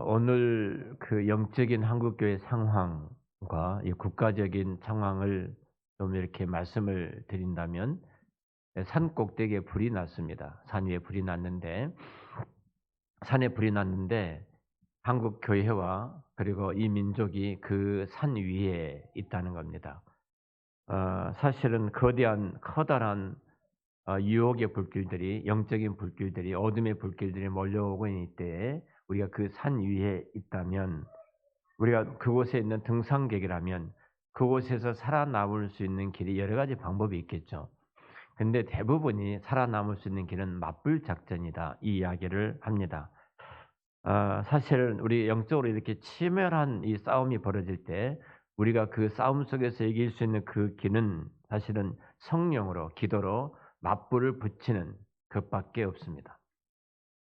오늘 그 영적인 한국교회 상황과 이 국가적인 상황을 좀 이렇게 말씀을 드린다면, 산 꼭대기에 불이 났습니다. 산 위에 불이 났는데, 산에 불이 났는데 한국 교회와 그리고 이 민족이 그 산 위에 있다는 겁니다. 사실은 거대한 커다란 유혹의 불길들이, 영적인 불길들이, 어둠의 불길들이 몰려오고 있는 이때에 우리가 그 산 위에 있다면, 우리가 그곳에 있는 등산객이라면 그곳에서 살아남을 수 있는 길이 여러 가지 방법이 있겠죠. 근데 대부분이 살아남을 수 있는 길은 맞불 작전이다, 이 이야기를 합니다. 사실은 우리 영적으로 이렇게 치열한 이 싸움이 벌어질 때 우리가 그 싸움 속에서 이길 수 있는 그 길은 사실은 성령으로, 기도로 맞불을 붙이는 것밖에 없습니다.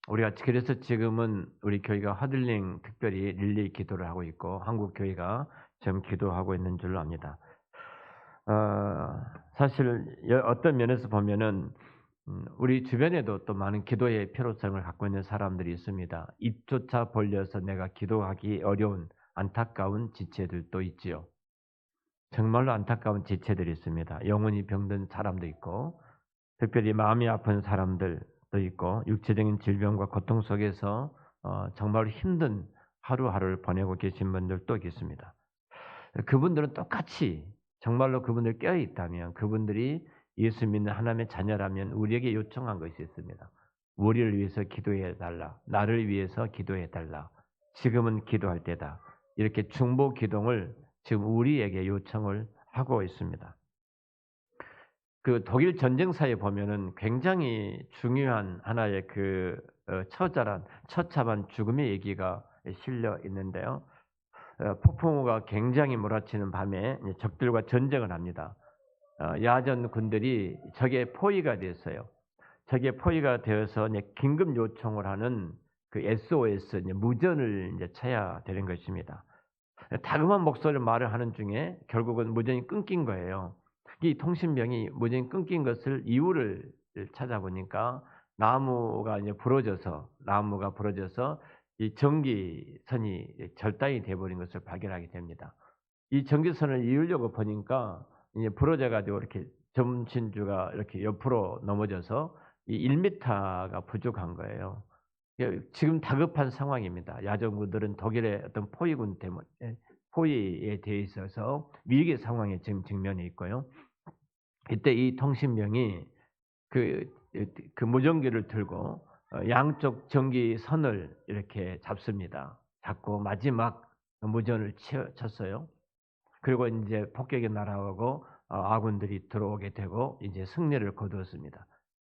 우리가 그래서 지금은 우리 교회가 하들링 특별히 릴레이 기도를 하고 있고 한국 교회가 지금 기도하고 있는 줄로 압니다. 사실 어떤 면에서 보면은 우리 주변에도 또 많은 기도의 필요성을 갖고 있는 사람들이 있습니다. 입조차 벌려서 내가 기도하기 어려운 안타까운 지체들도 있지요. 정말로 안타까운 지체들이 있습니다. 영혼이 병든 사람도 있고, 특별히 마음이 아픈 사람들도 있고, 육체적인 질병과 고통 속에서 정말 힘든 하루하루를 보내고 계신 분들도 있습니다. 그분들은 똑같이, 정말로 그분들 깨어 있다면, 그분들이 예수 믿는 하나님의 자녀라면 우리에게 요청한 것이 있습니다. 우리를 위해서 기도해 달라. 나를 위해서 기도해 달라. 지금은 기도할 때다. 이렇게 중보 기도를 지금 우리에게 요청을 하고 있습니다. 그 독일 전쟁사에 보면은 굉장히 중요한 하나의 처참한 죽음의 얘기가 실려 있는데요. 폭풍우가 굉장히 몰아치는 밤에 적들과 전쟁을 합니다. 야전 군들이 적의 포위가 됐어요. 적의 포위가 되어서 긴급 요청을 하는 그 SOS, 무전을 쳐야 되는 것입니다. 다급한 목소리로 말을 하는 중에 결국은 무전이 끊긴 거예요. 이 통신병이 무전이 끊긴 것을 이유를 찾아보니까 나무가 부러져서 이 전기선이 절단이 되어버린 것을 발견하게 됩니다. 이 전기선을 이으려고 보니까 이제 부러져 가지고 이렇게 점신주가 이렇게 옆으로 넘어져서 이 1m가 부족한 거예요. 지금 다급한 상황입니다. 야전군들은 독일의 어떤 포위군 때문에 포위에 대해 있어서 위기 상황에 지금 직면해 있고요. 이때 이 통신병이 그, 그 무전기를 들고 양쪽 전기선을 이렇게 잡습니다. 잡고 마지막 무전을 쳤어요. 그리고 이제 폭격이 날아오고 아군들이 들어오게 되고 이제 승리를 거두었습니다.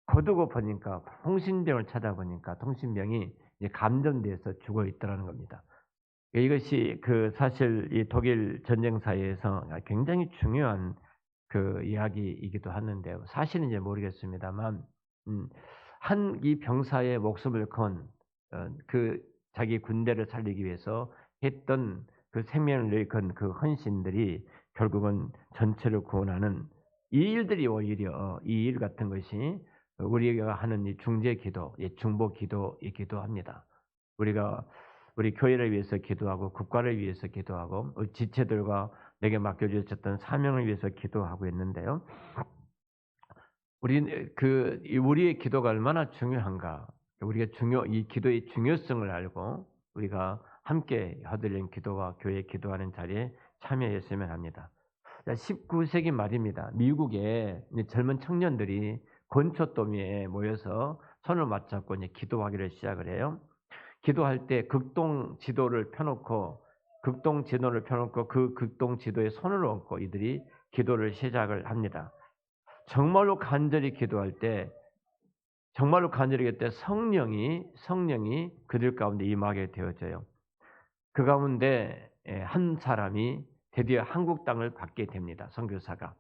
거두고 보니까 통신병을 찾아보니까 통신병이 이제 감전돼서 죽어 있더라는 겁니다. 이것이 사실 이 독일 전쟁사에서 굉장히 중요한 그 이야기이기도 하는데요. 사실은 이제 모르겠습니다만, 한 이 병사의 목숨을 건 자기 군대를 살리기 위해서 했던 그 생명을 건 그 헌신들이 결국은 전체를 구원하는 이 일들이, 오히려 이 일 같은 것이 우리가 하는 이 중재 기도, 중보 기도이기도 합니다. 우리가 우리 교회를 위해서 기도하고 국가를 위해서 기도하고 지체들과 내게 맡겨주셨던 사명을 위해서 기도하고 있는데요. 우리의 기도가 얼마나 중요한가? 이 기도의 중요성을 알고 우리가 함께 하들린 기도와 교회 기도하는 자리에 참여했으면 합니다. 19세기 말입니다. 미국의 젊은 청년들이 건초더미에 모여서 손을 맞잡고 기도하기를 시작을 해요. 기도할 때 극동 지도를 펴놓고 그 극동 지도에 손을 얹고 이들이 기도를 시작을 합니다. 정말로 간절히 기도할 때 성령이 그들 가운데 임하게 되어져요. 그 가운데 한 사람이 드디어 한국 땅을 받게 됩니다. 선교사가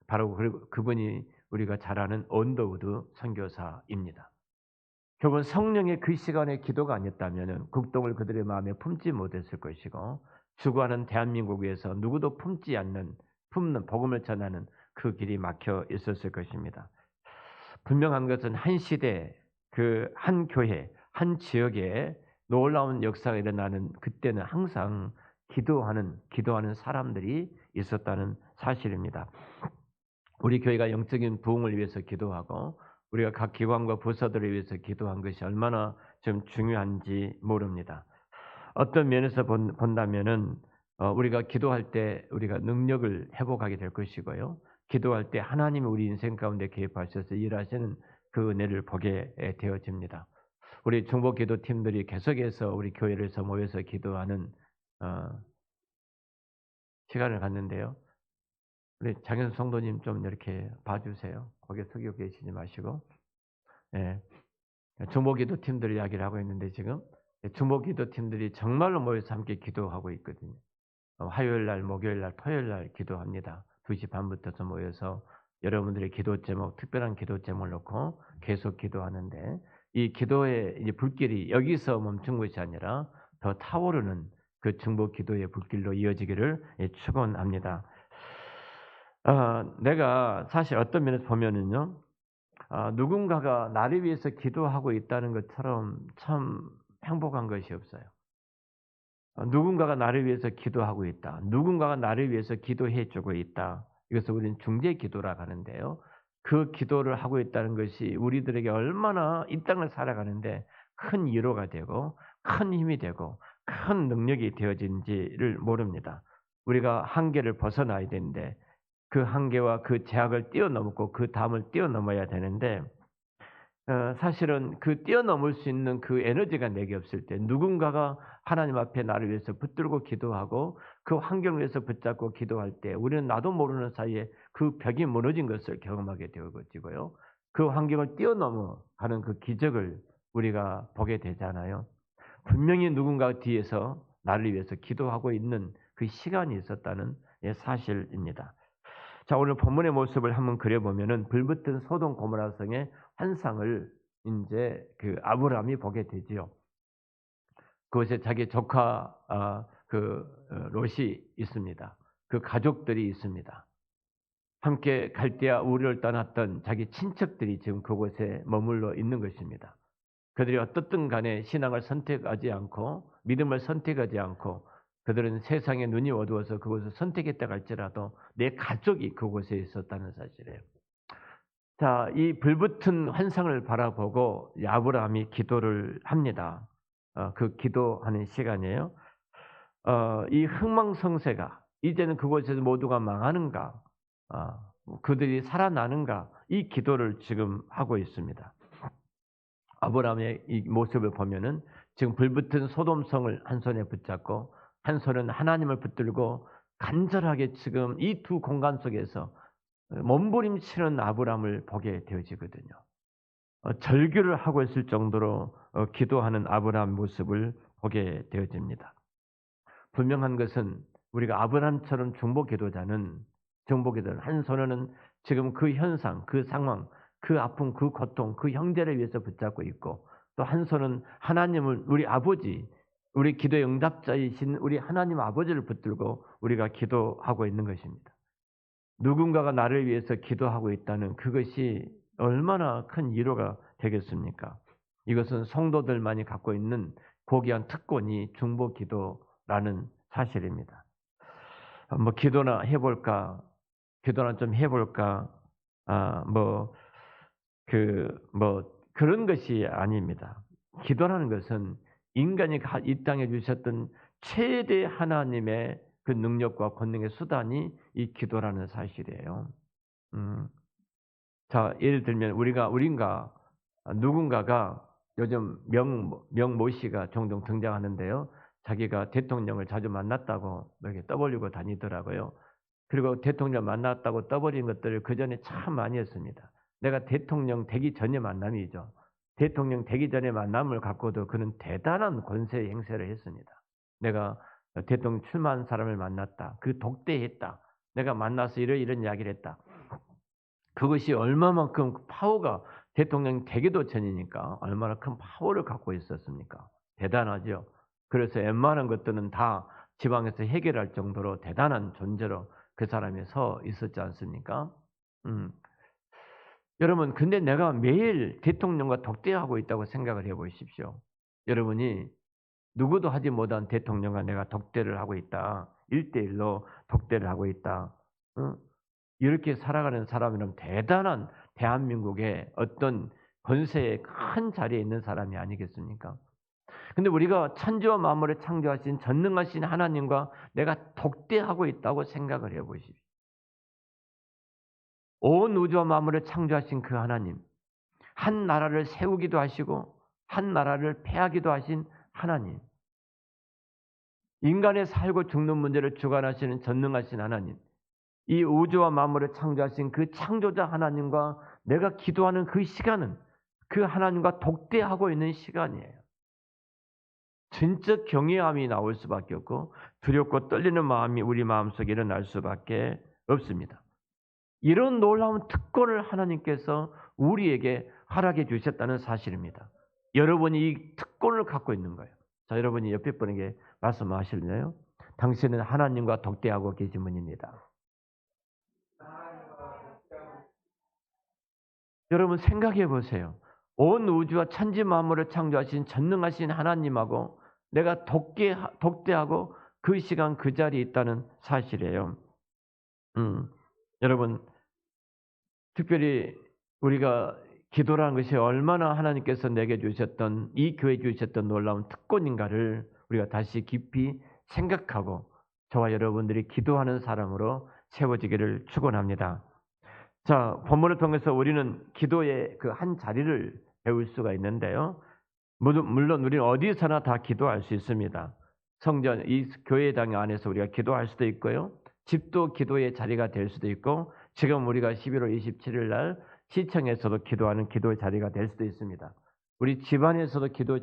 바로 그분이 우리가 잘 아는 언더우드 선교사입니다. 결국은 성령의 그 시간의 기도가 아니었다면 극동을 그들의 마음에 품지 못했을 것이고, 주구하는 대한민국 위에서 누구도 품는 복음을 전하는 그 길이 막혀 있었을 것입니다. 분명한 것은 한 시대, 한 교회, 한 지역에 놀라운 역사가 일어나는 그때는 항상 기도하는 사람들이 있었다는 사실입니다. 우리 교회가 영적인 부흥을 위해서 기도하고 우리가 각 기관과 부서들을 위해서 기도한 것이 얼마나 좀 중요한지 모릅니다. 어떤 면에서 본다면은 우리가 기도할 때 우리가 능력을 회복하게 될 것이고요. 기도할 때 하나님이 우리 인생 가운데 개입하셔서 일하시는 그 은혜를 보게 되어집니다. 우리 중보 기도팀들이 계속해서 우리 교회에서 모여서 기도하는 어, 시간을 갖는데요. 우리 장현 성도님 좀 이렇게 봐주세요. 고개 숙이고 계시지 마시고. 예. 중보기도 팀들 이야기를 하고 있는데 지금 중보기도 팀들이 정말로 모여서 함께 기도하고 있거든요. 화요일 날, 목요일 날, 토요일 날 기도합니다. 2시 반부터 모여서 여러분들의 기도 제목, 특별한 기도 제목을 놓고 계속 기도하는데 이 기도의 이제 불길이 여기서 멈춘 것이 아니라 더 타오르는 그 중보 기도의 불길로 이어지기를 축원합니다. 내가 사실 어떤 면에서 보면은요. 누군가가 나를 위해서 기도하고 있다는 것처럼 참 행복한 것이 없어요. 누군가가 나를 위해서 기도하고 있다. 누군가가 나를 위해서 기도해 주고 있다. 이것을 우리는 중재 기도라고 하는데요. 그 기도를 하고 있다는 것이 우리들에게 얼마나 이 땅을 살아가는데 큰 위로가 되고 큰 힘이 되고 큰 능력이 되어진지를 모릅니다. 우리가 한계를 벗어나야 되는데 그 한계와 그 제약을 뛰어넘고 그 담을 뛰어넘어야 되는데 사실은 그 뛰어넘을 수 있는 그 에너지가 내게 없을 때 누군가가 하나님 앞에 나를 위해서 붙들고 기도하고 그 환경을 위해서 붙잡고 기도할 때 우리는 나도 모르는 사이에 그 벽이 무너진 것을 경험하게 되어지고요. 그 환경을 뛰어넘어 가는 그 기적을 우리가 보게 되잖아요. 분명히 누군가 뒤에서 나를 위해서 기도하고 있는 그 시간이 있었다는 사실입니다. 자, 오늘 본문의 모습을 한번 그려보면은 불붙은 소돔 고모라 성의 환상을 이제 그 아브라함이 보게 되지요. 그곳에 자기 조카 롯이 있습니다. 그 가족들이 있습니다. 함께 갈대아 우르를 떠났던 자기 친척들이 지금 그곳에 머물러 있는 것입니다. 그들이 어떻든 간에 신앙을 선택하지 않고 믿음을 선택하지 않고 그들은 세상에 눈이 어두워서 그곳을 선택했다 할지라도 내 가족이 그곳에 있었다는 사실이에요. 자, 이 불붙은 환상을 바라보고 아브라함이 기도를 합니다. 그 기도하는 시간이에요. 이 흥망성쇠가 이제는 그곳에서 모두가 망하는가, 그들이 살아나는가 이 기도를 지금 하고 있습니다. 아브라함의 이 모습을 보면은 지금 불붙은 소돔성을 한 손에 붙잡고 한 손은 하나님을 붙들고 간절하게 지금 이 두 공간 속에서 몸부림치는 아브라함을 보게 되어지거든요. 절규를 하고 있을 정도로 기도하는 아브라함 모습을 보게 되어집니다. 분명한 것은 우리가 아브라함처럼 중보 기도자는 한 손은 지금 그 현상, 그 상황, 그 아픔, 그 고통, 그 형제를 위해서 붙잡고 있고 또 한 손은 하나님을 우리 아버지, 우리 기도의 응답자이신 우리 하나님 아버지를 붙들고 우리가 기도하고 있는 것입니다. 누군가가 나를 위해서 기도하고 있다는 그것이 얼마나 큰 위로가 되겠습니까? 이것은 성도들만이 갖고 있는 고귀한 특권이 중보 기도라는 사실입니다. 뭐 기도나 해볼까? 기도나 좀 해볼까? 그런 것이 아닙니다. 기도라는 것은 인간이 이 땅에 주셨던 최대 하나님의 그 능력과 권능의 수단이 이 기도라는 사실이에요. 자, 예를 들면 누군가가 요즘 명모 씨가 종종 등장하는데요. 자기가 대통령을 자주 만났다고 이렇게 떠벌리고 다니더라고요. 그리고 대통령 만났다고 떠벌린 것들을 그 전에 참 많이 했습니다. 내가 대통령 되기 전의 만남이죠. 대통령 되기 전의 만남을 갖고도 그는 대단한 권세 행세를 했습니다. 내가 대통령 출마한 사람을 만났다. 그 독대했다. 내가 만나서 이런 이야기를 했다. 그것이 얼마만큼 파워가 대통령 되기도 전이니까 얼마나 큰 파워를 갖고 있었습니까? 대단하죠. 그래서 웬만한 것들은 다 지방에서 해결할 정도로 대단한 존재로 그 사람이 서 있었지 않습니까? 여러분, 근데 내가 매일 대통령과 독대하고 있다고 생각을 해보십시오. 여러분이 누구도 하지 못한 대통령과 내가 독대를 하고 있다. 1대1로 독대를 하고 있다. 어? 이렇게 살아가는 사람이라면 대단한 대한민국의 어떤 권세의 큰 자리에 있는 사람이 아니겠습니까? 근데 우리가 천지와 만물을 창조하신 전능하신 하나님과 내가 독대하고 있다고 생각을 해 보십시오. 온 우주와 만물을 창조하신 그 하나님, 한 나라를 세우기도 하시고 한 나라를 패하기도 하신 하나님, 인간의 살고 죽는 문제를 주관하시는 전능하신 하나님, 이 우주와 만물을 창조하신 그 창조자 하나님과 내가 기도하는 그 시간은 그 하나님과 독대하고 있는 시간이에요. 진짜 경외함이 나올 수밖에 없고 두렵고 떨리는 마음이 우리 마음속에 일어날 수밖에 없습니다. 이런 놀라운 특권을 하나님께서 우리에게 허락해 주셨다는 사실입니다. 여러분이 이 특권을 갖고 있는 거예요. 자, 여러분이 옆에 분에게 말씀하실래요? 당신은 하나님과 독대하고 계신 분입니다. 여러분 생각해 보세요. 온 우주와 천지 만물을 창조하신 전능하신 하나님하고 내가 독대하고 그 시간 그 자리에 있다는 사실이에요. 여러분 특별히 우리가 기도라는 것이 얼마나 하나님께서 내게 주셨던 이 교회에 주셨던 놀라운 특권인가를 우리가 다시 깊이 생각하고 저와 여러분들이 기도하는 사람으로 세워지기를 축원합니다. 자, 본문을 통해서 우리는 기도의 그 한 자리를 배울 수가 있는데요. 물론 우리는 어디서나 다 기도할 수 있습니다. 성전, 이 교회당 안에서 우리가 기도할 수도 있고요. 집도 기도의 자리가 될 수도 있고, 지금 우리가 11월 27일 날 시청에서도 기도하는 기도의 자리가 될 수도 있습니다. 우리 집안에서도 기도의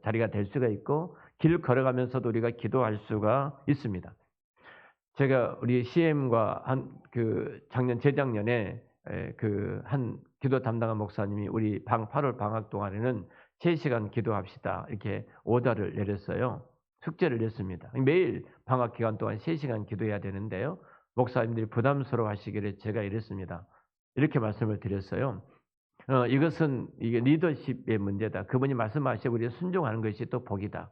자리가 될 수가 있고, 길 걸어가면서도 우리가 기도할 수가 있습니다. 제가 우리 CM과 작년 재작년에 한 기도 담당한 목사님이 우리 8월 방학 동안에는 3시간 기도합시다 이렇게 오더를 내렸어요. 숙제를 냈습니다. 매일 방학 기간 동안 3시간 기도해야 되는데요. 목사님들이 부담스러워 하시기를 제가 이랬습니다. 이렇게 말씀을 드렸어요. 이게 리더십의 문제다. 그분이 말씀하시고 우리 순종하는 것이 또 복이다.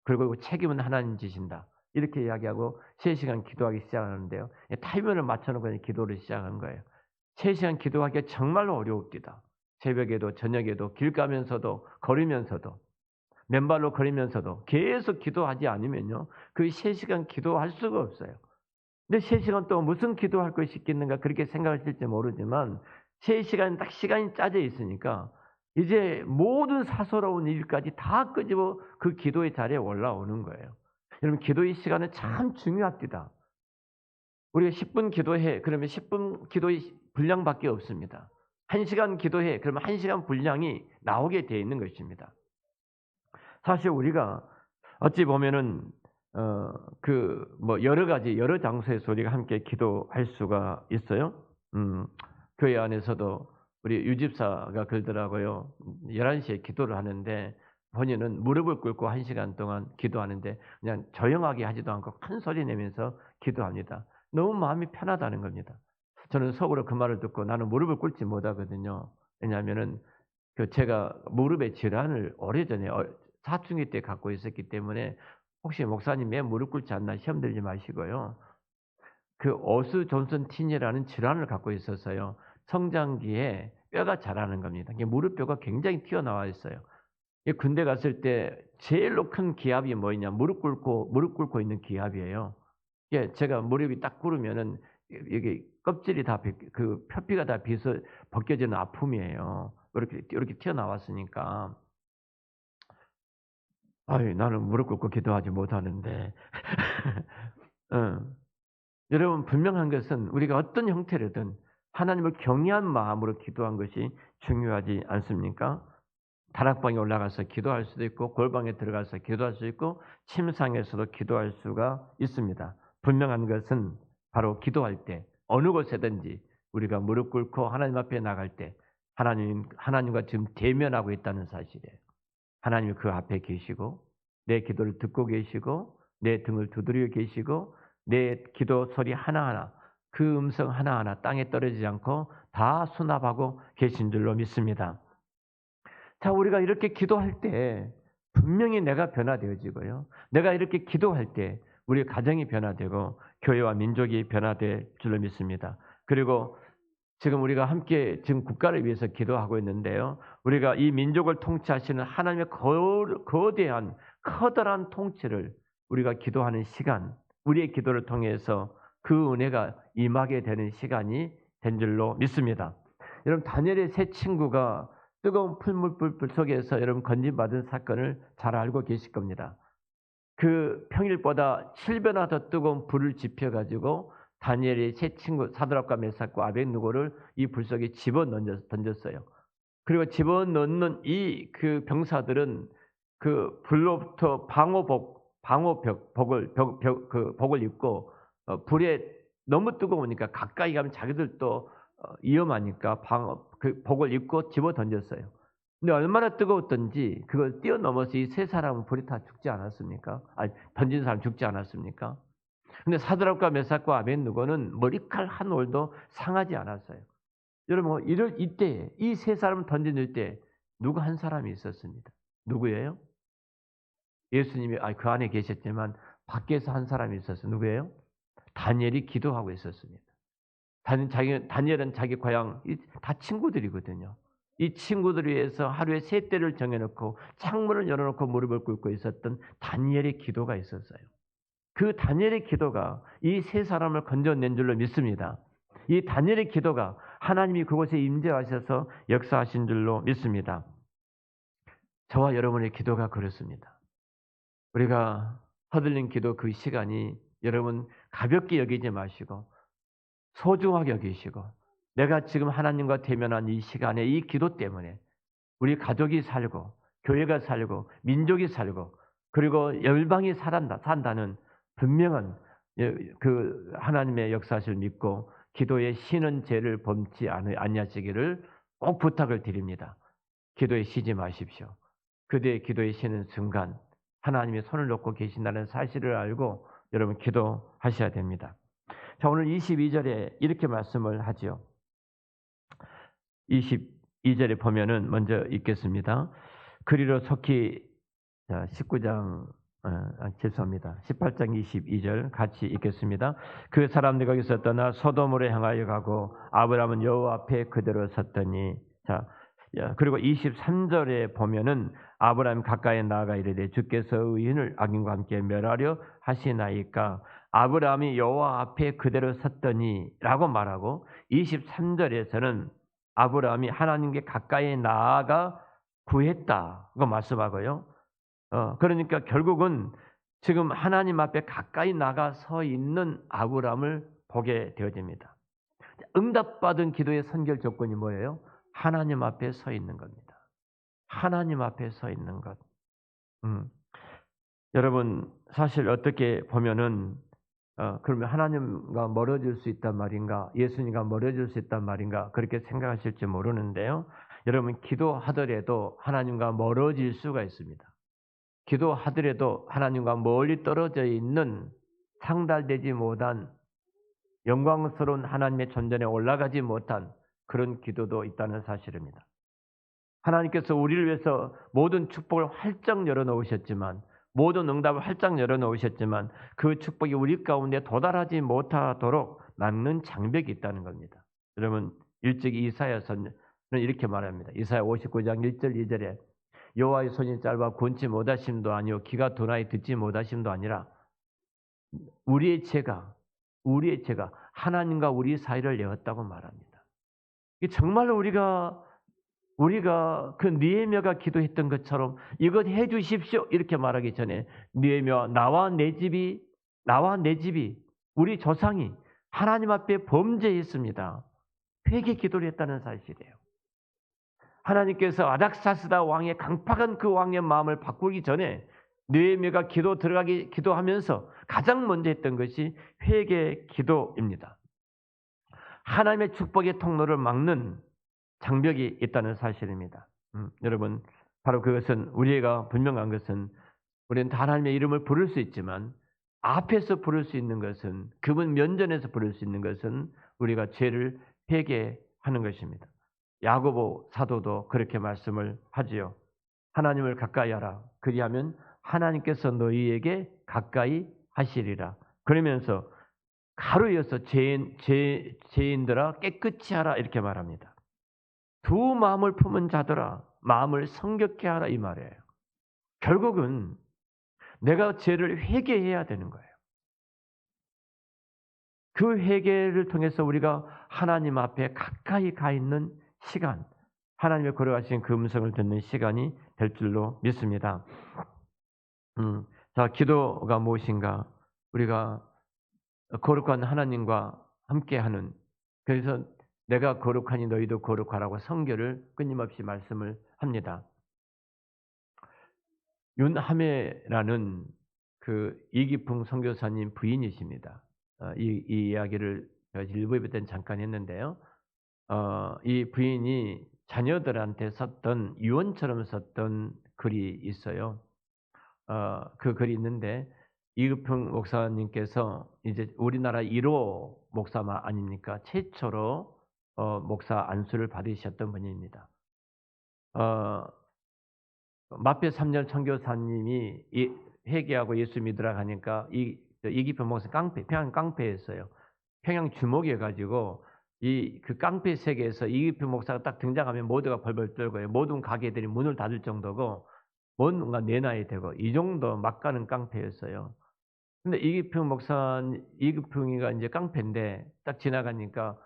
그리고 책임은 하나님 지신다. 이렇게 이야기하고 3시간 기도하기 시작하는데요. 타이머를 맞춰놓고 기도를 시작한 거예요. 3시간 기도하기가 정말로 어려웁니다. 새벽에도 저녁에도 길 가면서도 걸으면서도 맨발로 걸으면서도 계속 기도하지 않으면요. 그 3시간 기도할 수가 없어요. 근데 3시간 동안 무슨 기도할 것이 있겠는가 그렇게 생각하실지 모르지만 3시간 딱 시간이 짜져 있으니까 이제 모든 사소로운 일까지 다 끄집어 그 기도의 자리에 올라오는 거예요. 여러분 기도의 시간은 참 중요합니다. 우리가 10분 기도해 그러면 10분 기도의 분량밖에 없습니다. 1시간 기도해 그러면 1시간 분량이 나오게 되어 있는 것입니다. 사실 우리가 어찌 보면은 여러 장소에서 우리가 함께 기도할 수가 있어요. 교회 안에서도 우리 유집사가 그러더라고요. 11시에 기도를 하는데 본인은 무릎을 꿇고 1시간 동안 기도하는데 그냥 조용하게 하지도 않고 큰 소리 내면서 기도합니다. 너무 마음이 편하다는 겁니다. 저는 속으로 그 말을 듣고 나는 무릎을 꿇지 못하거든요. 왜냐하면은 제가 무릎의 질환을 오래전에 사춘기 때 갖고 있었기 때문에 혹시 목사님 왜 무릎 꿇지 않나 시험 들지 마시고요. 그 오스 존슨 틴이라는 질환을 갖고 있어서요. 성장기에 뼈가 자라는 겁니다. 무릎뼈가 굉장히 튀어나와 있어요. 군대 갔을 때 제일로 큰 기압이 뭐냐? 무릎 꿇고 있는 기압이에요. 제가 무릎이 딱 꿇으면은 이게 껍질이 다 그 표피가 다 벗겨지는 아픔이에요. 이렇게 튀어나왔으니까. 나는 무릎 꿇고 기도하지 못하는데. 여러분 분명한 것은 우리가 어떤 형태로든 하나님을 경외한 마음으로 기도한 것이 중요하지 않습니까? 다락방에 올라가서 기도할 수도 있고 골방에 들어가서 기도할 수 있고 침상에서도 기도할 수가 있습니다. 분명한 것은 바로 기도할 때 어느 곳에든지 우리가 무릎 꿇고 하나님 앞에 나갈 때 하나님과 지금 대면하고 있다는 사실이에요. 하나님이 그 앞에 계시고 내 기도를 듣고 계시고 내 등을 두드리고 계시고 내 기도 소리 하나하나 그 음성 하나하나 땅에 떨어지지 않고 다 수납하고 계신 줄로 믿습니다. 자, 우리가 이렇게 기도할 때 분명히 내가 변화되어지고요. 내가 이렇게 기도할 때 우리 가정이 변화되고 교회와 민족이 변화될 줄로 믿습니다. 그리고 지금 우리가 함께 지금 국가를 위해서 기도하고 있는데요. 우리가 이 민족을 통치하시는 하나님의 거대한 커다란 통치를 우리가 기도하는 시간, 우리의 기도를 통해서 그 은혜가 임하게 되는 시간이 된 줄로 믿습니다. 여러분 다니엘의 세 친구가 뜨거운 풀물불 속에서 여러분 건진받은 사건을 잘 알고 계실 겁니다. 그 평일보다 7배나 더 뜨거운 불을 지펴가지고 다니엘의 세 친구 사드락과 메삭과 아벳느고를 이 불 속에 던졌어요. 그리고 집어넣는 이 그 병사들은 그 불로부터 복을 입고 불에 너무 뜨거우니까 가까이 가면 자기들도 위험하니까 그 복을 입고 집어 던졌어요. 근데 얼마나 뜨거웠던지 그걸 뛰어넘어서 이 세 사람은 불에 다 죽지 않았습니까? 아니 던진 사람 죽지 않았습니까? 근데 사드락과 메삭과 아벳느고는 머리칼 한 올도 상하지 않았어요. 여러분 이때 이 세 사람을 던질 때 누구 한 사람이 있었습니다. 누구예요? 예수님이 그 안에 계셨지만 밖에서 한 사람이 있었어요. 누구예요? 다니엘이 기도하고 있었습니다. 다니엘은 자기 고향 다 친구들이거든요. 이 친구들을 위해서 하루에 3때를 정해놓고 창문을 열어놓고 무릎을 꿇고 있었던 다니엘의 기도가 있었어요. 그 다니엘의 기도가 이 세 사람을 건져낸 줄로 믿습니다. 이 다니엘의 기도가 하나님이 그곳에 임재하셔서 역사하신 줄로 믿습니다. 저와 여러분의 기도가 그렇습니다. 우리가 허들린 기도 그 시간이 여러분 가볍게 여기지 마시고 소중하게 여기시고 내가 지금 하나님과 대면한 이 시간에 이 기도 때문에 우리 가족이 살고 교회가 살고 민족이 살고 그리고 열방이 산다는 분명한 그 하나님의 역사를 믿고 기도에 쉬는 죄를 범치 아니하시기를 꼭 부탁을 드립니다. 기도에 쉬지 마십시오. 그대의 기도에 쉬는 순간 하나님의 손을 놓고 계신다는 사실을 알고 여러분 기도하셔야 됩니다. 자, 오늘 22절에 이렇게 말씀을 하죠. 22절에 보면은 먼저 읽겠습니다. 그리로 속히 19장 죄송합니다. 18장 22절 같이 읽겠습니다. 그 사람들이 거기서 떠나 소돔으로 향하여 가고 아브라함은 여호와 앞에 그대로 섰더니 그리고 23절에 보면은 아브라함이 가까이 나아가 이르되 주께서 의인을 악인과 함께 멸하려 하시나이까 아브라함이 여호와 앞에 그대로 섰더니라고 말하고 23절에서는 아브라함이 하나님께 가까이 나아가 구했다고 말씀하고요. 그러니까 결국은 지금 하나님 앞에 가까이 나가 서 있는 아브라함을 보게 되어집니다. 응답받은 기도의 선결 조건이 뭐예요? 하나님 앞에 서 있는 겁니다. 하나님 앞에 서 있는 것. 여러분 사실 어떻게 보면은 그러면 하나님과 멀어질 수 있단 말인가? 예수님과 멀어질 수 있단 말인가? 그렇게 생각하실지 모르는데요. 여러분 기도하더라도 하나님과 멀어질 수가 있습니다. 기도하더라도 하나님과 멀리 떨어져 있는 상달되지 못한 영광스러운 하나님의 존전에 올라가지 못한 그런 기도도 있다는 사실입니다. 하나님께서 우리를 위해서 모든 축복을 활짝 열어놓으셨지만 모든 응답을 활짝 열어놓으셨지만 그 축복이 우리 가운데 도달하지 못하도록 막는 장벽이 있다는 겁니다. 여러분 일찍이 이사야서는 이렇게 말합니다. 이사야 59장 1절 2절에 여호와의 손이 짧아 권치 못하심도 아니요 귀가 둔하여 듣지 못하심도 아니라 우리의 죄가 하나님과 우리 사이를 내었다고 말합니다. 정말로 우리가 그 느헤미야가 기도했던 것처럼 이것 해 주십시오 이렇게 말하기 전에 느헤미야 나와 내 집이 우리 조상이 하나님 앞에 범죄했습니다. 회개 기도를 했다는 사실이에요. 하나님께서 아닥사스다 왕의 강팍한 그 왕의 마음을 바꾸기 전에 느헤미야가 기도하면서 가장 먼저 했던 것이 회개 기도입니다. 하나님의 축복의 통로를 막는 장벽이 있다는 사실입니다. 여러분 바로 그것은 우리가 분명한 것은 우리는 다 하나님의 이름을 부를 수 있지만 앞에서 부를 수 있는 것은 그분 면전에서 부를 수 있는 것은 우리가 죄를 회개하는 것입니다. 야고보 사도도 그렇게 말씀을 하지요. 하나님을 가까이 하라. 그리하면 하나님께서 너희에게 가까이 하시리라. 그러면서 가로 이어서 죄인들아 깨끗이 하라 이렇게 말합니다. 두 마음을 품은 자들아 마음을 성결케 하라 이 말이에요. 결국은 내가 죄를 회개해야 되는 거예요. 그 회개를 통해서 우리가 하나님 앞에 가까이 가 있는 시간, 하나님의 걸어가신 그 음성을 듣는 시간이 될 줄로 믿습니다. 자, 기도가 무엇인가? 우리가 거룩한 하나님과 함께하는, 그래서 내가 거룩하니 너희도 거룩하라고 성결을 끊임없이 말씀을 합니다. 윤하매라는 그 이기풍 선교사님 부인이십니다. 이 이야기를 제가 일부에 때는 잠깐 했는데요. 이 부인이 자녀들한테 썼던 유언처럼 썼던 글이 있어요. 그 글이 있는데 이기풍 목사님께서 이제 우리나라 1호 목사 아닙니까? 최초로 목사 안수를 받으셨던 분입니다. 마페 3년 선교사님이 회개하고 예수 믿으라 하니까 이기평 목사 평양 깡패였어요. 평양 주목해 가지고 그 깡패 세계에서 이기평 목사가 딱 등장하면 모두가 벌벌 떨고요. 모든 가게들이 문을 닫을 정도고 뭔가 내놔야 되고 이 정도 막가는 깡패였어요. 근데 이기평이가 이제 깡패인데 딱 지나가니까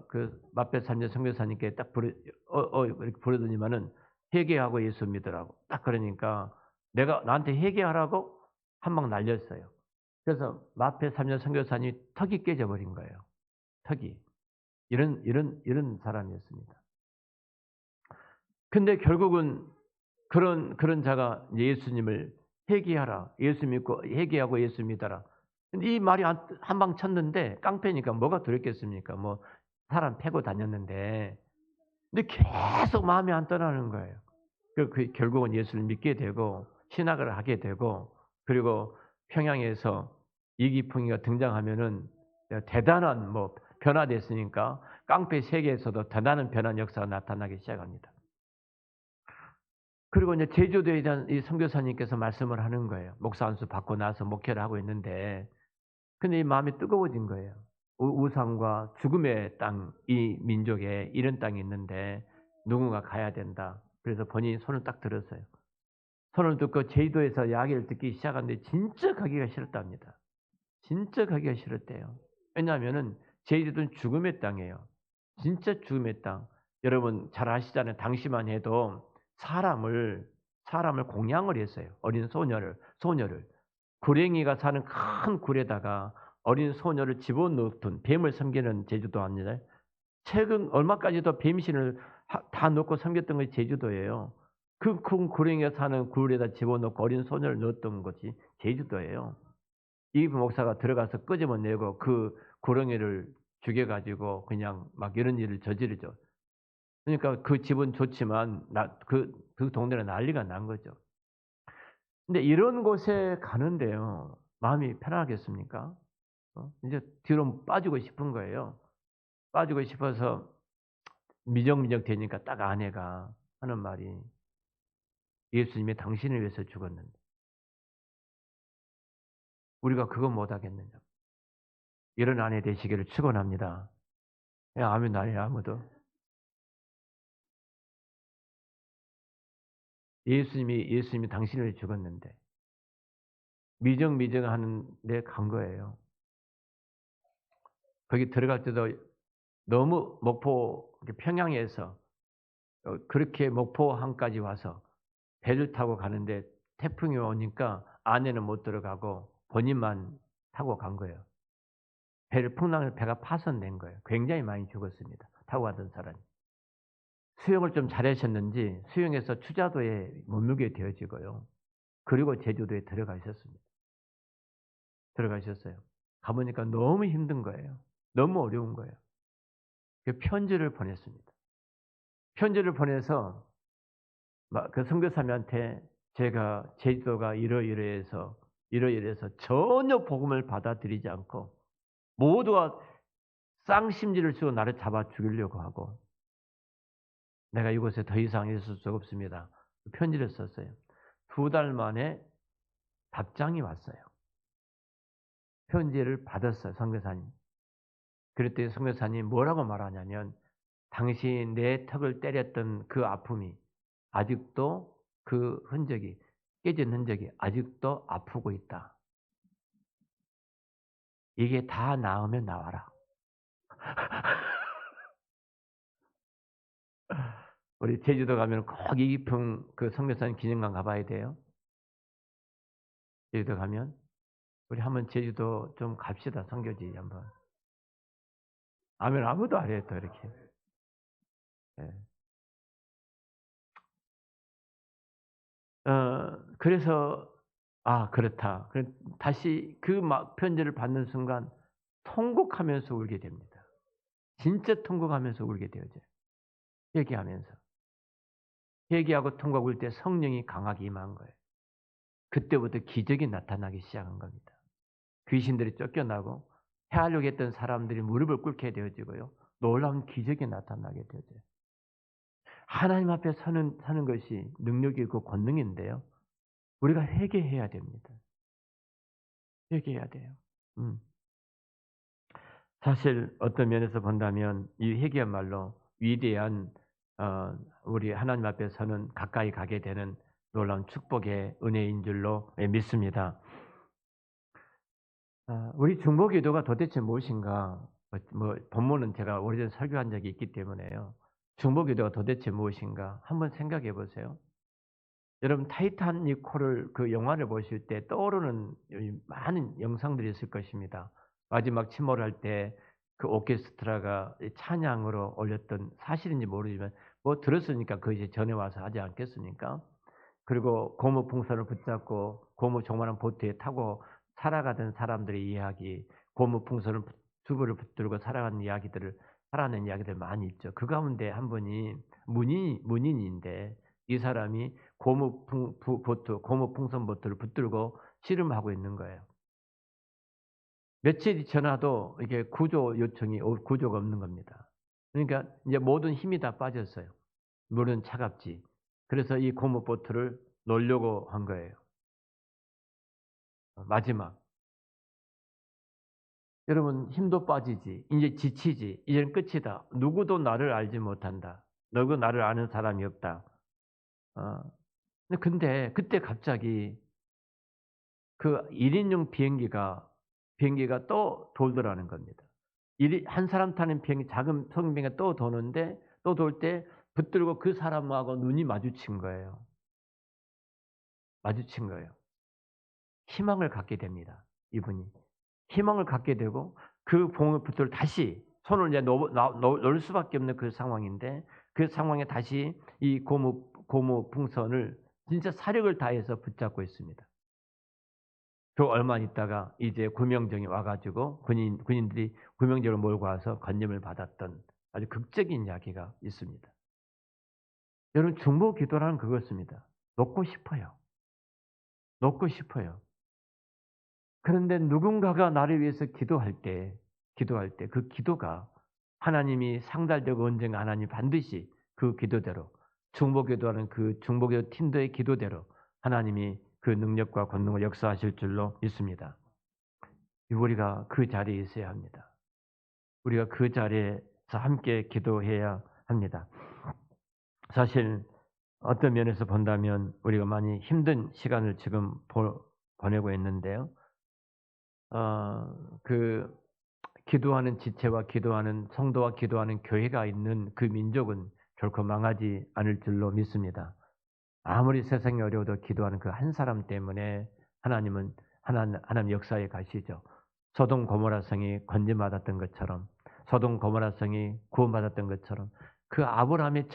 그 마페 3년 선교사님께 딱 이렇게 부르더니만은 회개하고 예수 믿으라고. 딱 그러니까 나한테 회개하라고 한 방 날렸어요. 그래서 마페 3년 선교사님이 턱이 깨져버린 거예요. 턱이. 이런 사람이었습니다. 근데 결국은 그런 자가 예수님을 회개하라. 예수 믿고 회개하고 예수 믿어라. 근데 이 말이 한 방 쳤는데 깡패니까 뭐가 두렵겠습니까? 뭐 사람 패고 다녔는데. 근데 계속 마음이 안 떠나는 거예요. 결국은 예수를 믿게 되고 신학을 하게 되고 그리고 평양에서 이기풍이가 등장하면은 대단한 변화됐으니까 깡패 세계에서도 대단한 변화 역사가 나타나기 시작합니다. 그리고 이제 제주도에 대한 이 선교사님께서 말씀을 하는 거예요. 목사 안수 받고 나서 목회를 하고 있는데 근데 이 마음이 뜨거워진 거예요. 우상과 죽음의 땅, 이 민족에 이런 땅이 있는데 누군가 가야 된다. 그래서 본인이 손을 딱 들었어요. 손을 듣고 제주도에서 이야기를 듣기 시작하는데 진짜 가기가 싫었답니다. 진짜 가기가 싫었대요. 왜냐하면은 제주도는 죽음의 땅이에요. 진짜 죽음의 땅. 여러분 잘 아시잖아요. 당시만 해도 사람을 공양을 했어요. 어린 소녀를. 구랭이가 사는 큰 굴에다가 어린 소녀를 집어넣던 뱀을 섬기는 제주도 아니에요. 최근 얼마까지도 뱀신을 다 넣고 섬겼던 것이 제주도예요. 그 큰 구렁이가 사는 굴에다 집어넣고 어린 소녀를 넣었던 것이 제주도예요. 이 목사가 들어가서 끄집어내고 그 구렁이를 죽여가지고 그냥 막 이런 일을 저지르죠. 그러니까 그 집은 좋지만 그 동네는 난리가 난 거죠. 근데 이런 곳에 가는데요. 마음이 편하겠습니까? 이제 뒤로 빠지고 싶은 거예요. 빠지고 싶어서 미적미적 되니까 딱 아내가 하는 말이 예수님이 당신을 위해서 죽었는데 우리가 그거 못하겠느냐. 이런 아내 되시기를 축원합니다. 아멘 안 해요 아무도. 예수님이 당신을 위해 죽었는데 미정하는 데 간 거예요. 거기 들어갈 때도 너무 평양에서 그렇게 목포항까지 와서 배를 타고 가는데 태풍이 오니까 아내는 못 들어가고 본인만 타고 간 거예요. 풍랑을 배가 파손된 거예요. 굉장히 많이 죽었습니다. 타고 가던 사람이. 수영을 좀 잘하셨는지 수영해서 추자도에 머물게 되어지고요. 그리고 제주도에 들어가셨습니다. 들어가셨어요. 가보니까 너무 힘든 거예요. 너무 어려운 거예요. 그 편지를 보냈습니다. 편지를 보내서 그 선교사님한테 제가 제주도가 이러이러해서 전혀 복음을 받아들이지 않고 모두가 쌍심지를 쓰고 나를 잡아 죽이려고 하고 내가 이곳에 더 이상 있을 수 없습니다. 편지를 썼어요. 2달 만에 답장이 왔어요. 편지를 받았어요, 선교사님. 그랬더니 선교사님이 뭐라고 말하냐면 당신이 내 턱을 때렸던 그 아픔이 아직도 그 흔적이 깨진 흔적이 아직도 아프고 있다. 이게 다 나으면 나와라. 우리 제주도 가면 꼭 이기평 그 선교사님 기념관 가봐야 돼요. 제주도 가면 우리 한번 제주도 좀 갑시다. 선교지 한번. 아멘 아무도 안 해요 또 이렇게. 예. 그래서 그렇다. 다시 그 막 편지를 받는 순간 통곡하면서 울게 됩니다. 진짜 통곡하면서 울게 되어져요. 회개하면서. 회개하고 통곡 울 때 성령이 강하게 임한 거예요. 그때부터 기적이 나타나기 시작한 겁니다. 귀신들이 쫓겨나고 해하려고 했던 사람들이 무릎을 꿇게 되어지고요. 놀라운 기적이 나타나게 되어져요. 하나님 앞에 사는 것이 능력이고 권능인데요. 우리가 회개해야 됩니다. 회개해야 돼요. 음. 사실 어떤 면에서 본다면 이 회개야말로 위대한 우리 하나님 앞에 서는 가까이 가게 되는 놀라운 축복의 은혜인 줄로 믿습니다. 우리 중보기도가 도대체 무엇인가? 본문은 제가 오래전에 설교한 적이 있기 때문에요. 중보기도가 도대체 무엇인가? 한번 생각해 보세요. 여러분 타이타닉호를 그 영화를 보실 때 떠오르는 많은 영상들이 있을 것입니다. 마지막 침몰할 때 그 오케스트라가 찬양으로 올렸던 사실인지 모르지만 들었으니까 그 이제 전에 와서 하지 않겠습니까? 그리고 고무 풍선을 붙잡고 고무 조그마한 보트에 타고 살아가던 사람들의 이야기, 고무 풍선을 두부를 붙들고 살아가는 이야기들 많이 있죠. 그 가운데 한 분이 문인인데 이 사람이 고무 풍선 보트를 붙들고 씨름하고 있는 거예요. 며칠이 지나도 이게 구조가 없는 겁니다. 그러니까 이제 모든 힘이 다 빠졌어요. 물은 차갑지. 그래서 이 고무 보트를 놓으려고 한 거예요. 마지막. 여러분 힘도 빠지지. 이제 지치지. 이제는 끝이다. 누구도 나를 알지 못한다. 너도 나를 아는 사람이 없다. 어. 근데 그때 갑자기 그 1인용 비행기가 또 돌더라는 겁니다. 한 사람 타는 비행기 작은 성비행기가 또 도는데 또 돌 때 붙들고 그 사람하고 눈이 마주친 거예요. 마주친 거예요. 희망을 갖게 됩니다. 이분이. 희망을 갖게 되고 그 봉을 붙들고 다시 손을 이제 놓을 수밖에 없는 그 상황인데 그 상황에 다시 이 고무 풍선을 진짜 사력을 다해서 붙잡고 있습니다. 그 얼마 있다가 이제 구명정이 와 가지고 군인들이 구명정을 몰고 와서 건짐을 받았던 아주 극적인 이야기가 있습니다. 여러분 중보 기도라는 그것입니다. 놓고 싶어요. 놓고 싶어요. 그런데 누군가가 나를 위해서 기도할 때 그 기도가 하나님이 상달되고 언젠가 하나님이 반드시 그 기도대로 중보기도하는 그 중보기도 팀들의 기도대로 하나님이 그 능력과 권능을 역사하실 줄로 믿습니다. 우리가 그 자리에 있어야 합니다. 우리가 그 자리에서 함께 기도해야 합니다. 사실 어떤 면에서 본다면 우리가 많이 힘든 시간을 지금 보내고 있는데요. 그 기도하는 지체와 기도하는 성도와 기도하는 교회가 있는 그 민족은 결코 망하지 않을 줄로 믿습니다. 아무리 세상이 어려워도 기도하는 그 한 사람 때문에 하나님은 하나님 역사에 가시죠. 소돔 고모라 성이 건짐받았던 것처럼 소돔 고모라 성이 구원받았던 것처럼 그 아브라함의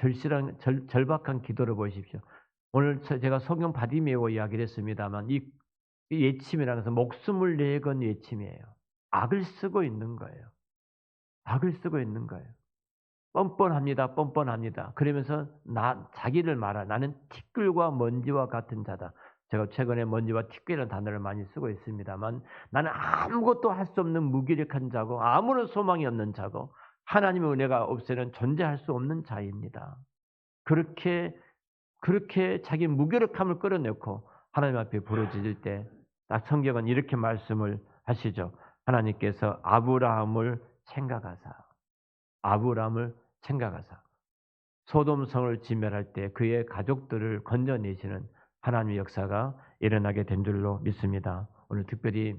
절박한 기도를 보십시오. 오늘 제가 성경 바디메오 이야기를 했습니다만 이 외침이라는 것은 목숨을 내건 외침이에요. 악을 쓰고 있는 거예요. 악을 쓰고 있는 거예요. 뻔뻔합니다. 뻔뻔합니다. 그러면서 자기를 나는 티끌과 먼지와 같은 자다. 제가 최근에 먼지와 티끌이라는 단어를 많이 쓰고 있습니다만 나는 아무것도 할 수 없는 무기력한 자고 아무런 소망이 없는 자고 하나님의 은혜가 없이는 존재할 수 없는 자입니다. 그렇게 그렇게 자기 무기력함을 끌어내고 하나님 앞에 부르짖을 때 딱 성경은 이렇게 말씀을 하시죠. 하나님께서 아브라함을 생각하사 아브라함을 생각하사 소돔성을 진멸할 때 그의 가족들을 건져내시는 하나님의 역사가 일어나게 된 줄로 믿습니다. 오늘 특별히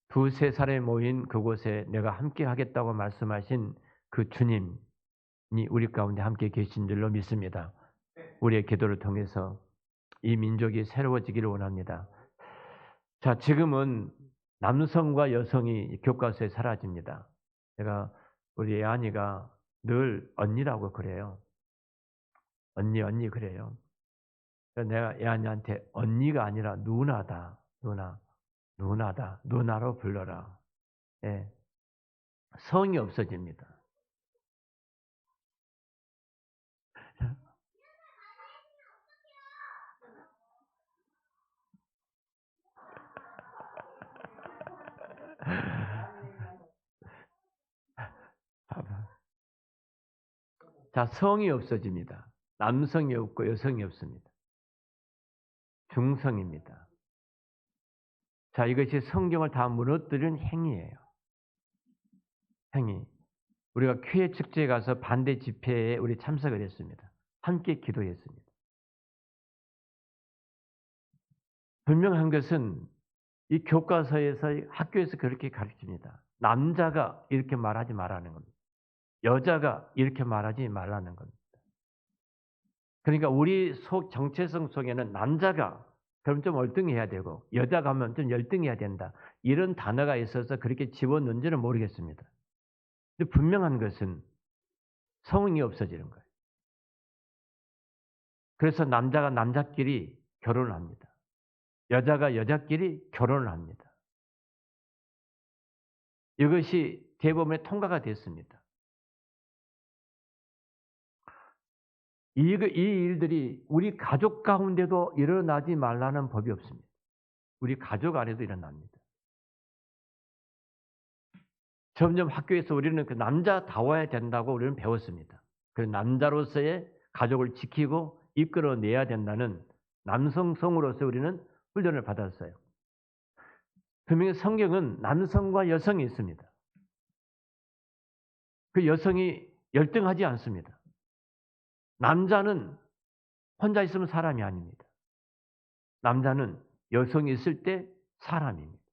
두세 사람이 모인 그곳에 내가 함께 하겠다고 말씀하신 그 주님이 우리 가운데 함께 계신 줄로 믿습니다. 우리의 기도를 통해서 이 민족이 새로워지기를 원합니다. 자, 지금은 남성과 여성이 교과서에 사라집니다. 제가 우리 애한이가 늘 언니라고 그래요. 언니 그래요. 그래서 내가 애한이한테 언니가 아니라 누나다. 누나다. 누나로 불러라. 예. 성이 없어집니다. 자, 성이 없어집니다. 남성이 없고 여성이 없습니다. 중성입니다. 자, 이것이 성경을 다 무너뜨린 행위예요. 행위. 우리가 쾌해 축제에 가서 반대 집회에 우리 참석을 했습니다. 함께 기도했습니다. 분명한 것은 이 교과서에서 학교에서 그렇게 가르칩니다. 남자가 이렇게 말하지 말라는 겁니다. 여자가 이렇게 말하지 말라는 겁니다. 그러니까 우리 속 정체성 속에는 남자가 그럼 좀 얼등해야 되고 여자가 하면 좀 열등해야 된다. 이런 단어가 있어서 그렇게 집어넣은지는 모르겠습니다. 근데 분명한 것은 성이 없어지는 거예요. 그래서 남자가 남자끼리 결혼을 합니다. 여자가 여자끼리 결혼을 합니다. 이것이 대법원에 통과가 됐습니다. 이 일들이 우리 가족 가운데도 일어나지 말라는 법이 없습니다. 우리 가족 안에도 일어납니다. 점점 학교에서 우리는 그 남자다워야 된다고 우리는 배웠습니다. 그 남자로서의 가족을 지키고 이끌어내야 된다는 남성성으로서 우리는 훈련을 받았어요. 분명히 성경은 남성과 여성이 있습니다. 그 여성이 열등하지 않습니다. 남자는 혼자 있으면 사람이 아닙니다. 남자는 여성이 있을 때 사람입니다.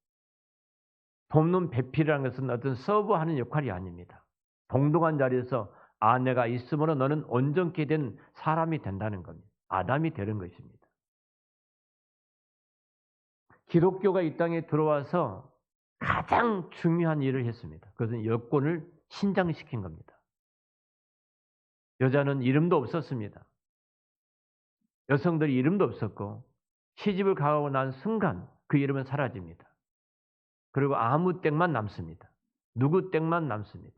돕는 배필이라는 것은 어떤 서브하는 역할이 아닙니다. 동등한 자리에서 아내가 있으므로 너는 온전케 된 사람이 된다는 겁니다. 아담이 되는 것입니다. 기독교가 이 땅에 들어와서 가장 중요한 일을 했습니다. 그것은 여권을 신장시킨 겁니다. 여자는 이름도 없었습니다. 여성들이 이름도 없었고 시집을 가고 난 순간 그 이름은 사라집니다. 그리고 아무 땡만 남습니다. 누구 땡만 남습니다.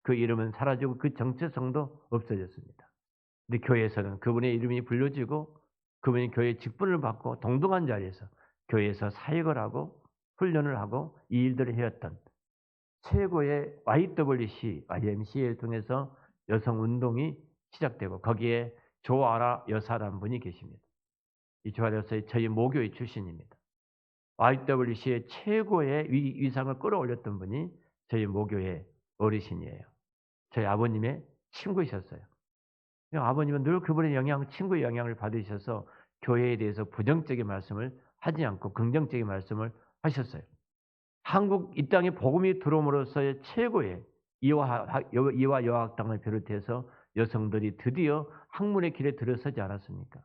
그 이름은 사라지고 그 정체성도 없어졌습니다. 근데 교회에서는 그분의 이름이 불려지고 그분이 교회 직분을 받고 동등한 자리에서 교회에서 사역을 하고 훈련을 하고 이 일들을 해왔던 최고의 YWC, YMCA를 통해서 여성운동이 시작되고 거기에 조아라 여사라는 분이 계십니다. 이 조아라 여사의 저희 모교의 출신입니다. YWC의 최고의 위상을 끌어올렸던 분이 저희 모교의 어르신이에요. 저희 아버님의 친구이셨어요. 아버님은 늘 그분의 친구의 영향을 받으셔서 교회에 대해서 부정적인 말씀을 하지 않고 긍정적인 말씀을 하셨어요. 한국 이 땅에 복음이 들어옴으로써의 최고의 이화 여학당을 비롯해서 여성들이 드디어 학문의 길에 들어서지 않았습니까?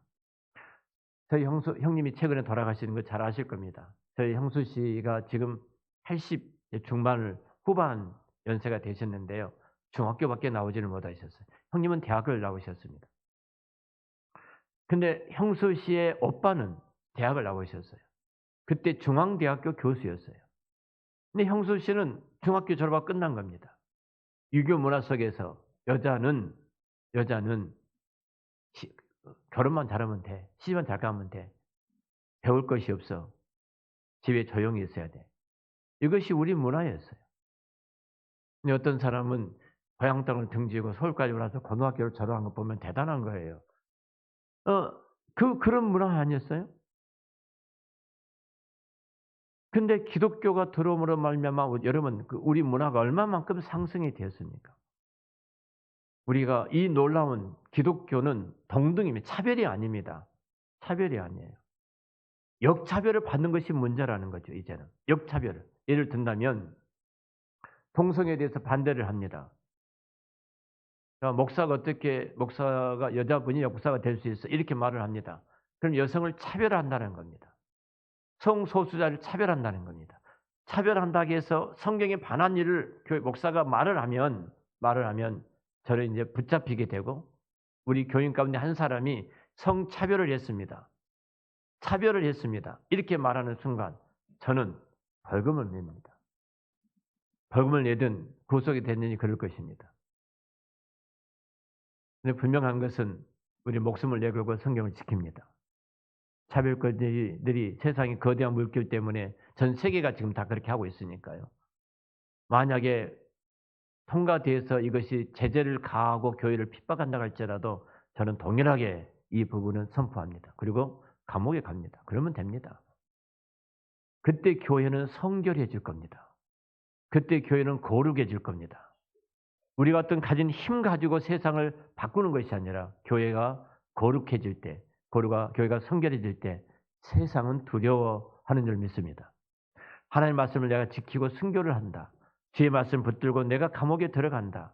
저희 형님이 최근에 돌아가시는 거 잘 아실 겁니다. 저희 형수 씨가 지금 80 중반을 후반 연세가 되셨는데요. 중학교밖에 나오지를 못하셨어요. 형님은 대학을 나오셨습니다. 근데 형수 씨의 오빠는 대학을 나오셨어요. 그때 중앙대학교 교수였어요. 근데 형수 씨는 중학교 졸업하고 끝난 겁니다. 유교 문화 속에서 여자는 결혼만 잘하면 돼. 시집만 잘 가면 돼. 배울 것이 없어. 집에 조용히 있어야 돼. 이것이 우리 문화였어요. 근데 어떤 사람은 고향 땅을 등지고 서울까지 올라서 고등학교를 졸업한 거 보면 대단한 거예요. 그런 문화 아니었어요? 근데 기독교가 들어옴으로 말미암아 여러분 우리 문화가 얼마만큼 상승이 되었습니까? 우리가 이 놀라운 기독교는 동등입니다. 차별이 아닙니다. 차별이 아니에요. 역차별을 받는 것이 문제라는 거죠, 이제는. 역차별을. 예를 든다면 동성애에 대해서 반대를 합니다. 목사가 여자분이 목사가 될 수 있어. 이렇게 말을 합니다. 그럼 여성을 차별한다는 겁니다. 성소수자를 차별한다는 겁니다. 차별한다고 해서 성경에 반한 일을 교회 목사가 말을 하면 저를 이제 붙잡히게 되고 우리 교인 가운데 한 사람이 성차별을 했습니다. 차별을 했습니다. 이렇게 말하는 순간 저는 벌금을 냅니다. 벌금을 내든 구속이 됐느니 그럴 것입니다. 근데 분명한 것은 우리 목숨을 내걸고 성경을 지킵니다. 차별거리들이 세상의 거대한 물길 때문에 전 세계가 지금 다 그렇게 하고 있으니까요. 만약에 통과돼서 이것이 제재를 가하고 교회를 핍박한다고 할지라도 저는 동일하게 이 부분은 선포합니다. 그리고 감옥에 갑니다. 그러면 됩니다. 그때 교회는 성결해질 겁니다. 그때 교회는 거룩해질 겁니다. 우리가 어떤 가진 힘 가지고 세상을 바꾸는 것이 아니라 교회가 거룩해질 때, 교회가 성결해질 때 세상은 두려워하는 줄 믿습니다. 하나님의 말씀을 내가 지키고 순교를 한다. 주의 말씀 붙들고 내가 감옥에 들어간다.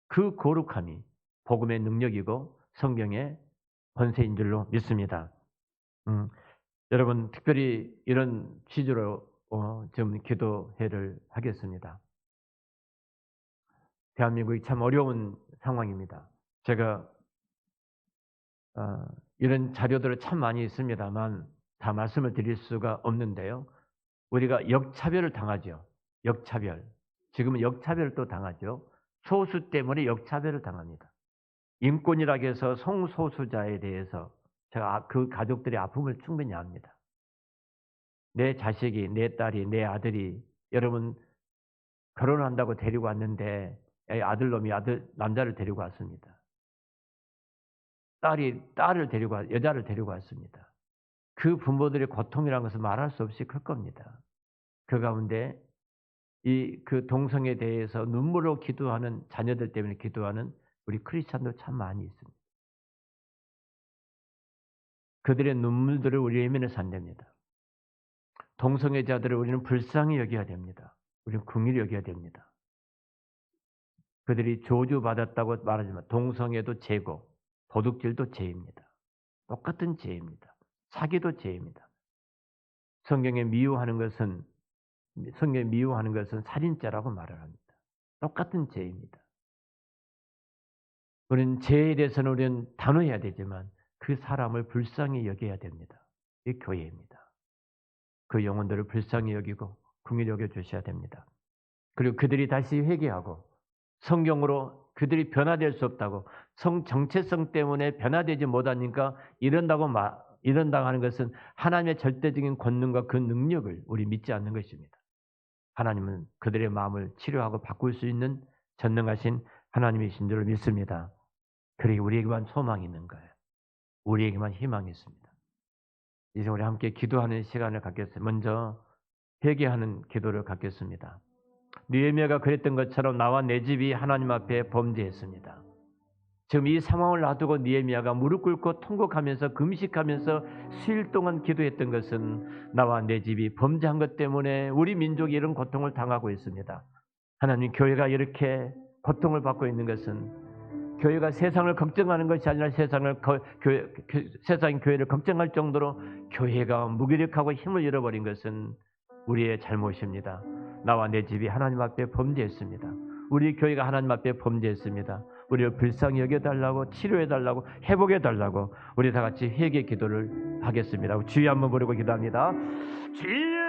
그 거룩함이 복음의 능력이고 성경의 권세인 줄로 믿습니다. 여러분 특별히 이런 취지로 좀 기도회를 하겠습니다. 대한민국이 참 어려운 상황입니다. 제가 이런 자료들을 참 많이 있습니다만 다 말씀을 드릴 수가 없는데요. 우리가 역차별을 당하죠. 역차별. 지금은 역차별을 또 당하죠. 소수 때문에 역차별을 당합니다. 인권이라고 해서 성소수자에 대해서 제가 그 가족들의 아픔을 충분히 압니다. 내 자식이, 내 딸이, 내 아들이 여러분 결혼한다고 데리고 왔는데 아들놈이 남자를 데리고 왔습니다. 여자를 데리고 왔습니다. 그 부모들의 고통이라는 것은 말할 수 없이 클 겁니다. 그 가운데 그 동성에 대해서 눈물로 기도하는 자녀들 때문에 기도하는 우리 크리스찬도 참 많이 있습니다. 그들의 눈물들을 우리 외면해서 안 됩니다. 동성애자들을 우리는 불쌍히 여겨야 됩니다. 우리는 긍휼히 여겨야 됩니다. 그들이 저주받았다고 말하지만 동성애도 죄고 도둑질도 죄입니다. 똑같은 죄입니다. 사기도 죄입니다. 성경에 미워하는 것은 살인죄라고 말을 합니다. 똑같은 죄입니다. 우리는 죄에 대해서는 우리는 단호해야 되지만 그 사람을 불쌍히 여겨야 됩니다. 이게 교회입니다. 그 영혼들을 불쌍히 여기고 긍휼히 여겨 주셔야 됩니다. 그리고 그들이 다시 회개하고 성경으로 그들이 변화될 수 없다고 성 정체성 때문에 변화되지 못하니까 이런다고 하는 것은 하나님의 절대적인 권능과 그 능력을 우리 믿지 않는 것입니다. 하나님은 그들의 마음을 치료하고 바꿀 수 있는 전능하신 하나님이신 줄 믿습니다. 그리고 우리에게만 소망이 있는 거예요. 우리에게만 희망이 있습니다. 이제 우리 함께 기도하는 시간을 갖겠습니다. 먼저 회개하는 기도를 갖겠습니다. 느헤미야가 그랬던 것처럼 나와 내 집이 하나님 앞에 범죄했습니다. 지금 이 상황을 놔두고 느헤미야가 무릎 꿇고 통곡하면서 금식하면서 수일 동안 기도했던 것은 나와 내 집이 범죄한 것 때문에 우리 민족이 이런 고통을 당하고 있습니다. 하나님, 교회가 이렇게 고통을 받고 있는 것은 교회가 세상을 걱정하는 것이 아니라 세상이 교회를 걱정할 정도로 교회가 무기력하고 힘을 잃어버린 것은 우리의 잘못입니다. 나와 내 집이 하나님 앞에 범죄했습니다. 우리 교회가 하나님 앞에 범죄했습니다. 우리를 불쌍히 여겨달라고, 치료해달라고, 회복해달라고 우리 다 같이 회개 기도를 하겠습니다. 주여 한번 부르고 기도합니다. 주여!